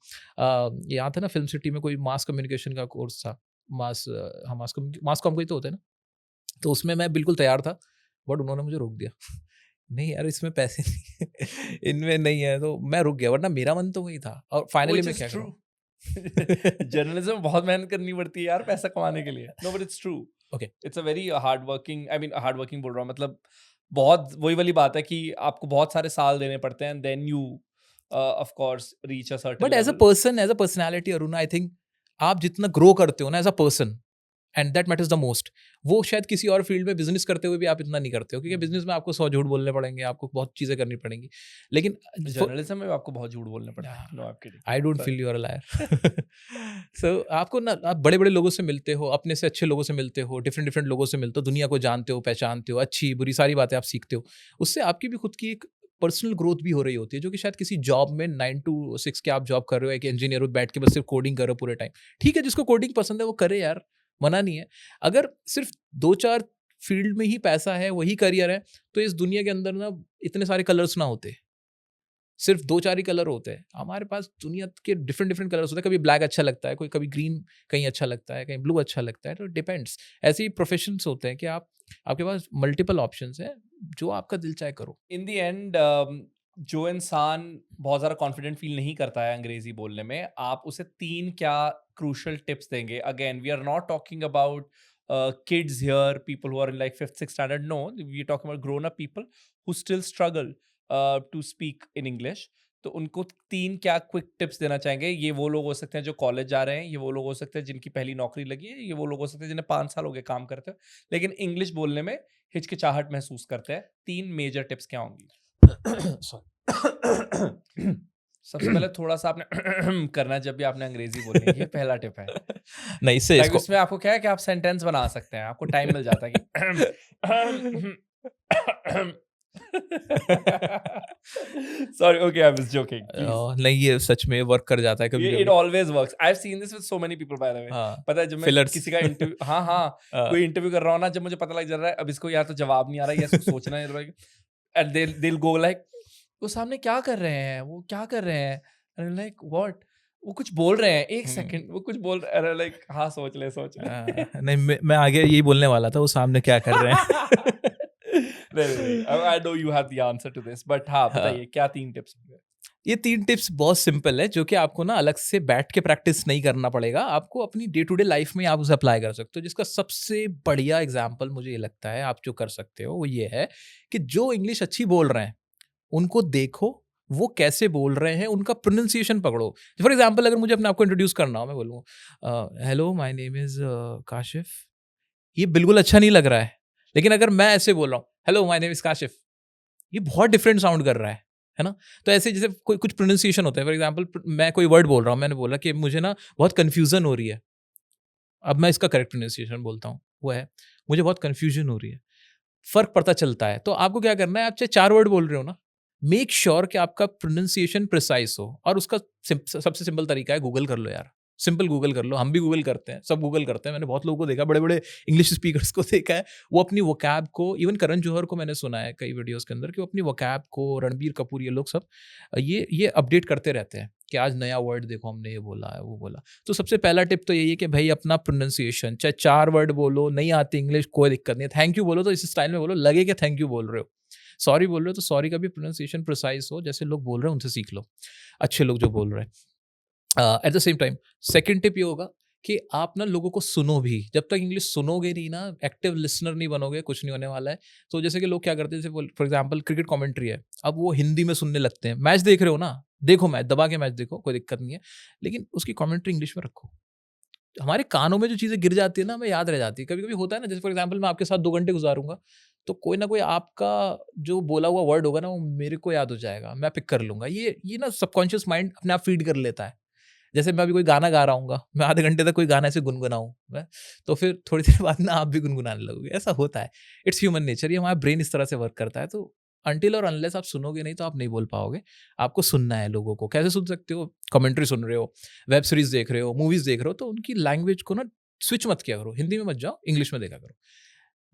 S1: यहाँ था ना फिल्म सिटी में कोई मास कम्युनिकेशन का कोर्स था, मास कॉम कोई तो होता है ना, तो उसमें मैं बिल्कुल तैयार था, बट उन्होंने मुझे रोक दिया। नहीं यार, इसमें पैसे नहीं है, इनमें नहीं है, तो मैं रुक गया, वरना मेरा मन तो वही था। और फाइनली मैं क्या करूँ।
S2: जर्नलिज्म बहुत मेहनत करनी पड़ती है यार पैसा कमाने के लिए। No but it's true.
S1: Okay.
S2: It's a very hard working, I mean hard working बोल रहा हूँ, मतलब बहुत वही वाली बात है कि आपको बहुत सारे साल देने पड़ते हैं, then you of course reach a certain
S1: but as a
S2: level.
S1: Person, as a personality Arun, I think आप जितना ग्रो करते हो ना as a person, and that matters the most, वो शायद किसी और फील्ड में बिजनेस करते हुए भी आप इतना नहीं करते हो, क्योंकि बिजनेस में आपको 100 झूठ बोलने पड़ेंगे, आपको बहुत चीजें करनी पड़ेंगी, लेकिन
S2: जर्नलिज्म में आपको बहुत झूठ बोलना पड़ता है। No I am kidding.
S1: I don't feel you are a liar. So आपको ना, आप बड़े बड़े लोगों से मिलते हो, अपने से अच्छे लोगों से मिलते हो, डिफरेंट डिफरेंट लोगों से मिलते हो, दुनिया को जानते हो, पहचानते हो, अच्छी बुरी सारी बातें आप सीखते हो, उससे आपकी भी खुद की एक पर्सनल ग्रोथ भी हो रही होती है, जो कि शायद किसी जॉब में 9 to 6 के आप जॉब कर रहे हो, एक इंजीनियर हो बैठ के बस सिर्फ कोडिंग कर रहे हो पूरे टाइम। ठीक है, जिसको कोडिंग पसंद है वो करे यार, मना नहीं है। अगर सिर्फ 2-4 फील्ड में ही पैसा है, वही करियर है, तो इस दुनिया के अंदर ना इतने सारे कलर्स ना होते, सिर्फ 2-4 ही कलर होते हैं। हमारे पास दुनिया के डिफरेंट डिफरेंट कलर्स होते हैं, कभी ब्लैक अच्छा लगता है, कोई कभी ग्रीन कहीं अच्छा लगता है, कहीं ब्लू अच्छा लगता है, तो डिपेंड्स। ऐसे ही प्रोफेशंस होते हैं कि आपके पास मल्टीपल ऑप्शंस हैं, जो आपका दिल चाहे करो।
S2: इन द एंड जो इंसान बहुत ज़्यादा कॉन्फिडेंट फील नहीं करता है अंग्रेजी बोलने में, आप उसे 3 क्या क्रूशियल टिप्स देंगे? Again we are not talking about kids here, people who are in like 5th 6th standard. No, we are talking about grown up people who still struggle to speak in English. तो उनको 3 क्या quick tips देना चाहेंगे? ये वो लोग हो सकते हैं जो कॉलेज जा रहे हैं, ये वो लोग हो सकते हैं जिनकी पहली नौकरी लगी है, ये वो लोग हो सकते हैं जिन्हें 5 साल हो गए काम करते हुए, लेकिन इंग्लिश बोलने में हिचकिचाहट महसूस करते हैं। 3 मेजर टिप्स क्या होंगी? सबसे पहले थोड़ा सा आपने करना है जब भी आपने अंग्रेजी बोलनी है, ये पहला टिप है।
S1: नहीं, इससे
S2: Like
S1: इसको
S2: उसमें आपको क्या है कि आप सेंटेंस बना सकते हैं, आपको टाइम मिल जाता है कि sorry, okay, I was joking. Please.
S1: नहीं, ये सच में वर्क कर जाता है
S2: It
S1: कभी-कभी।
S2: always works. I've seen this with so many people, by the way.
S1: हाँ,
S2: पता है जब मैं
S1: fillers.
S2: किसी का इंटरव्यू हाँ, कोई इंटरव्यू कर रहा हूँ ना, जब मुझे पता लग जा रहा है अब इसको या तो जवाब नहीं आ रहा है या इसको सोचना है, and they'll go like, वो सामने क्या कर रहे हैं, वो क्या कर रहे हैं, and I'm like what? वो कुछ बोल रहे हैं, एक सेकंड वो कुछ बोल रहे हैं, लाइक हाँ सोच ले
S1: नहीं, मैं आगे यही बोलने वाला था, वो सामने क्या कर रहे हैं।
S2: नहीं, I know you have the answer to this, but हाँ बताइए क्या 3 टिप्स होंगे?
S1: ये 3 टिप्स बहुत सिंपल है, जो कि आपको ना अलग से बैठ के प्रैक्टिस नहीं करना पड़ेगा, आपको अपनी डे टू डे लाइफ में आप उसे अप्लाई कर सकते हो। जिसका सबसे बढ़िया एग्जाम्पल मुझे ये लगता है आप जो कर सकते हो वो ये है कि जो इंग्लिश अच्छी बोल रहे हैं उनको देखो, वो कैसे बोल रहे हैं, उनका प्रोनाउंसिएशन पकड़ो। फॉर एग्जाम्पल, अगर मुझे अपने आप को इंट्रोड्यूस करना हो, मैं बोलूँ hello my name is Kashif, ये बिल्कुल अच्छा नहीं लग रहा है। लेकिन अगर मैं ऐसे बोल रहा हूँ hello my name is Kashif, ये बहुत डिफरेंट साउंड कर रहा है ना। तो ऐसे जैसे कोई कुछ प्रोनाउंसिएशन होता है, फॉर एग्जांपल मैं कोई वर्ड बोल रहा हूँ, मैंने बोला कि मुझे ना बहुत कन्फ्यूजन हो रही है, अब मैं इसका करेक्ट प्रोनाउंसिएशन बोलता हूँ, वो है मुझे बहुत कन्फ्यूजन हो रही है, फर्क पड़ता चलता है। तो आपको क्या करना है, आप चाहे 4 वर्ड बोल रहे हो ना, मेक श्योर कि आपका प्रोनाउंसिएशन प्रिसाइज हो। और उसका सबसे सिंपल तरीका है, गूगल कर लो यार, सिंपल गूगल कर लो। हम भी गूगल करते हैं, सब गूगल करते हैं। मैंने बहुत लोगों को देखा, बड़े बड़े इंग्लिश स्पीकर्स को देखा है, वो अपनी वोकैब को, इवन करण जौहर को मैंने सुना है कई वीडियोस के अंदर कि वो अपनी वोकैब को, रणबीर कपूर, ये लोग सब ये अपडेट करते रहते हैं कि आज नया वर्ड देखो हमने ये बोला है, वो बोला। तो सबसे पहला टिप तो यही है कि भाई अपना प्रोनाउंसिएशन, चाहे 4 वर्ड बोलो, नहीं आती इंग्लिश कोई दिक्कत नहीं है, थैंक यू बोलो तो इस स्टाइल में बोलो, लगे कि थैंक यू बोल रहे हो। सॉरी बोल रहे हो तो सॉरी का भी प्रोनाउंसिएशन प्रिसाइज हो, जैसे लोग बोल रहे हैं उनसे सीख लो, अच्छे लोग जो बोल रहे हैं। At the same time second tip ये होगा कि आप ना लोगों को सुनो भी। जब तक इंग्लिश सुनोगे नहीं ना, एक्टिव लिसनर नहीं बनोगे, कुछ नहीं होने वाला है। तो जैसे कि लोग क्या करते हैं, जैसे फॉर एग्जांपल क्रिकेट कमेंट्री है, अब वो हिंदी में सुनने लगते हैं। मैच देख रहे हो ना, देखो मैच, दबा के मैच देखो, कोई दिक्कत नहीं है, लेकिन उसकी कमेंट्री इंग्लिश में रखो। हमारे कानों में जो चीज़ें गिर जाती है ना, हमें याद रह जाती है। कभी कभी होता है ना, जैसे फॉर एग्जाम्पल मैं आपके साथ 2 घंटे गुजारूंगा, तो कोई ना कोई आपका जो बोला हुआ वर्ड होगा ना, वो मेरे को याद हो जाएगा, मैं पिक कर लूंगा। ये ना सबकॉन्शियस माइंड अपने आप फीड कर लेता है। जैसे मैं अभी कोई गाना गा रहा हूँ, मैं आधे घंटे तक कोई गाना ऐसे गुनगुनाऊँ मैं, तो फिर थोड़ी देर बाद ना आप भी गुनगुनाने लगोगे, ऐसा होता है। इट्स ह्यूमन नेचर, ये हमारा ब्रेन इस तरह से वर्क करता है। तो अनटिल और अनलेस आप सुनोगे नहीं तो आप नहीं बोल पाओगे। आपको सुनना है लोगों को। कैसे सुन सकते हो? कमेंट्री सुन रहे हो, वेब सीरीज़ देख रहे हो, मूवीज़ देख रहे हो, तो उनकी लैंग्वेज को ना स्विच मत किया करो, हिंदी में मत जाओ, इंग्लिश में देखा करो।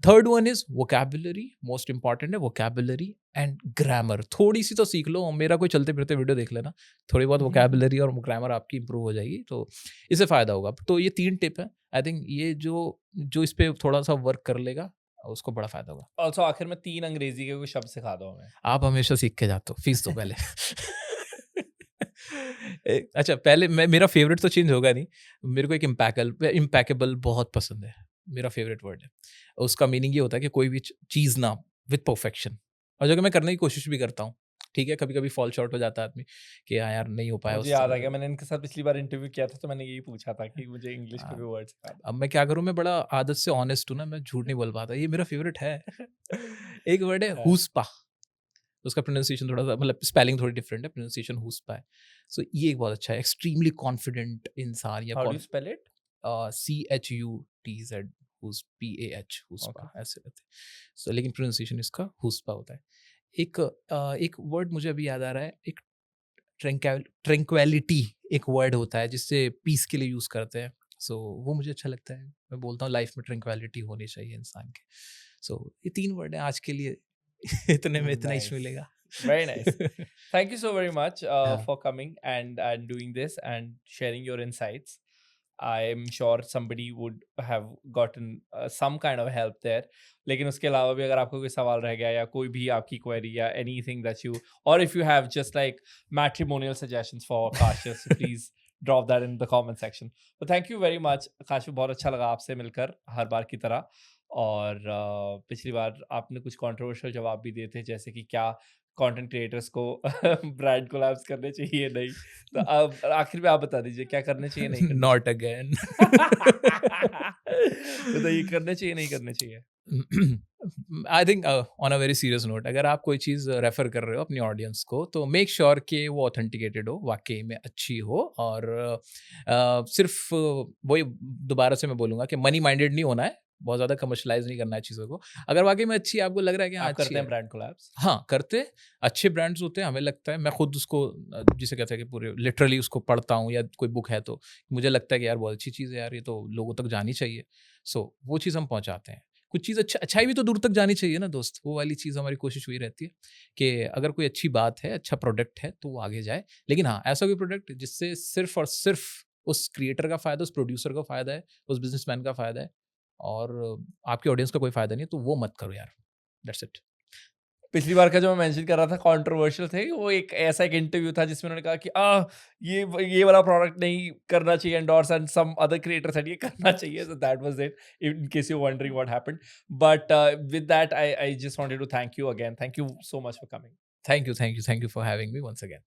S1: Third one is vocabulary, most important है वोकैबुलरी एंड ग्रामर। थोड़ी सी तो सीख लो, मेरा कोई चलते फिरते वीडियो देख लेना, थोड़ी बहुत वोकैबुलरी और ग्रामर आपकी इंप्रूव हो जाएगी, तो इससे फ़ायदा होगा। तो ये 3 टिप है, आई थिंक ये जो इस पे थोड़ा सा वर्क कर लेगा उसको बड़ा फ़ायदा होगा।
S2: ऑल्सो आखिर में 3 अंग्रेजी के कोई शब्द सिखा दो हमें।
S1: आप हमेशा सीख के जाते हो, फीस दो पहले। अच्छा, पहले मेरा फेवरेट तो चेंज होगा नहीं, मेरे को एक इम्पैकेबल बहुत पसंद है, मेरा फेवरेट वर्ड है। उसका मीनिंग ये होता है कि कोई भी चीज़ ना विद परफेक्शन, और जो कि मैं करने की कोशिश भी करता हूँ, ठीक है, कभी कभी फॉल शॉर्ट हो जाता है आदमी कि हाँ यार नहीं हो पाया
S2: मुझे
S1: उस
S2: याद आ
S1: समय।
S2: गया, मैंने इनके साथ पिछली बार इंटरव्यू किया था तो मैंने यही पूछा था कि मुझे इंग्लिश के भी वर्ड सिखा दो।
S1: अब मैं क्या करूँ, मैं बड़ा आदत से ऑनेस्ट हूँ ना, मैं झूठ नहीं बोल पाता, ये मेरा फेवरेट है। एक वर्ड है
S2: हाँ।
S1: हुस्पा, उसका प्रोनाउंसिएशन थोड़ा सा, मतलब स्पेलिंग थोड़ी डिफरेंट है, प्रोनाउंसिएशन हुस्पा है। सो ये एक बहुत अच्छा है, एक्सट्रीमली कॉन्फिडेंट इंसान या
S2: how do you spell it?
S1: CHUTZ, हुस PAH, हुस्पा ऐसे रहते हैं। सो लेकिन प्रोनाउंसिएशन इसका हुस्पा होता है। एक वर्ड मुझे अभी याद आ रहा है, एक ट्रैंक्विलिटी एक वर्ड होता है जिससे पीस के लिए यूज करते हैं। सो वो मुझे अच्छा लगता है, मैं बोलता हूँ लाइफ में ट्रैंक्विलिटी होनी चाहिए इंसान के। सो ये 3 वर्ड है आज के लिए। इतने में इतना ही
S2: Nice.
S1: मिलेगा।
S2: Very nice. Thank you so very much
S1: हाँ।
S2: for coming and doing this and sharing your insights. I'm sure somebody would have gotten some kind of help there. लेकिन उसके अलावा भी अगर आपको कोई सवाल रह गया या कोई भी आपकी query या anything that you, or if you have just like matrimonial suggestions for Kashif, so please drop that in the comment section. But thank you very much, Kashif. बहुत अच्छा लगा आपसे मिलकर हर बार की तरह। और पिछली बार आपने कुछ कंट्रोवर्शियल जवाब भी दिए थे, जैसे कि क्या कंटेंट क्रिएटर्स को ब्रांड कोलैब्स करने चाहिए नहीं, तो अब आखिर में आप बता दीजिए क्या करने चाहिए नहीं करने
S1: नॉट अगेन।
S2: बताइए, करने चाहिए नहीं करने चाहिए?
S1: I think on a very serious note, अगर आप कोई चीज़ रेफर कर रहे हो अपनी ऑडियंस को, तो मेक श्योर कि वो ऑथेंटिकेटेड हो, वाकई में अच्छी हो, और सिर्फ वही दोबारा से मैं बोलूँगा कि मनी माइंडेड नहीं होना है, बहुत ज़्यादा कमर्शलाइज नहीं करना है चीज़ों को। अगर वाकई में अच्छी आपको लग रहा है कि हाँ
S2: आप
S1: अच्छी
S2: करते हैं
S1: है,
S2: ब्रांड कोलैब्स?
S1: हाँ, करते अच्छे ब्रांड्स होते हैं, हमें लगता है, मैं खुद उसको जिसे कहते हैं कि पूरे लिटरली उसको पढ़ता हूँ, या कोई बुक है तो मुझे लगता है कि यार बहुत अच्छी चीज़ है यार, ये तो लोगों तक जानी चाहिए। सो वो चीज़ हम पहुँचाते हैं। कुछ चीज़ अच्छाई भी तो दूर तक जानी चाहिए ना दोस्त, वो वाली चीज़ हमारी कोशिश वही रहती है कि अगर कोई अच्छी बात है, अच्छा प्रोडक्ट है, तो वो आगे जाए। लेकिन हाँ, ऐसा कोई प्रोडक्ट जिससे सिर्फ और सिर्फ उस क्रिएटर का फ़ायदा, उस प्रोड्यूसर का फ़ायदा है, उस बिज़नेसमैन का फ़ायदा है, और आपकी ऑडियंस का कोई फ़ायदा नहीं है, तो वो मत करो यार। That's it.
S2: पिछली बार का जो मैं मेंशन कर रहा था कंट्रोवर्शियल थे, वो एक ऐसा एक इंटरव्यू था जिसमें उन्होंने कहा कि ये वाला प्रोडक्ट नहीं करना चाहिए endorse, and some other creator said ये करना चाहिए, so that was it, in case you wondering what happened. But with that I just wanted to thank you again, thank you so much for coming.
S1: Thank you for having me once again.